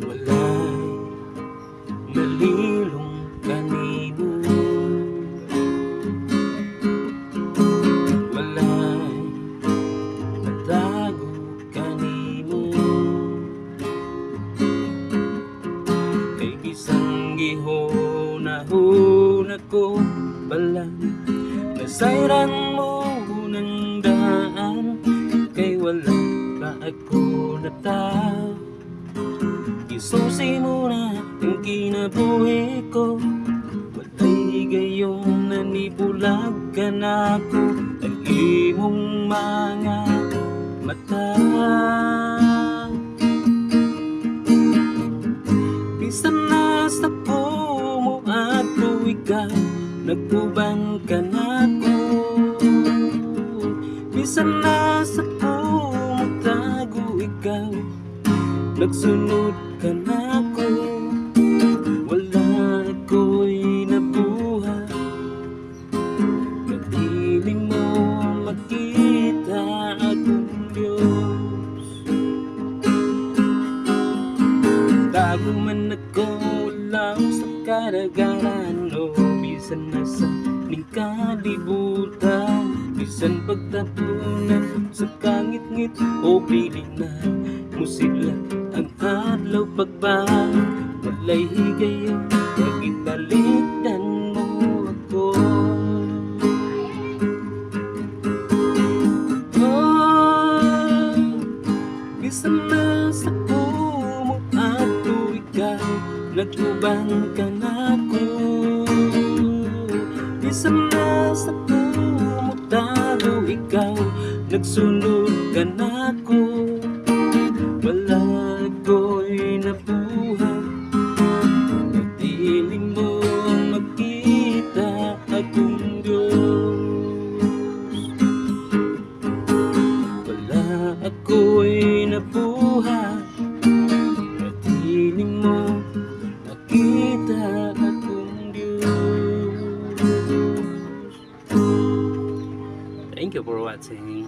Wala'y nalilong kanino, wala'y natago kanino, kay isang gihuna-huna ko balang nasayran mo ng daan, kay wala pa ako nataw. Isusi mo na ang kinabuhi ko, walay gayon nanibulag ka na ko ang imong mga mata. Bisan na sa pumo at ikaw nagtuban ka na ko, bisan na sa pumo tago ikaw nagsunod ka na ko. Wala ako'y nabuhay, kapiling mo makita akong Diyos. Tago man ako lang sa karagaran, o bisan na sa kalibutan, bisan pagtapunan sa kangit-ngit o pilingan mo sila ang adlaw pagbahan, walay higayon pagitalikdan mo ako. Oh, bisan na sa pumo at ikaw nagtuban ka na ko, bisan na sa pumo tago ikaw nagsunod ka na ko. Wala ako'y nabuhay, kapiling mo makita akong Diyos. Wala ako'y nabuhay, kapiling mo makita akong Diyos. Thank you for watching.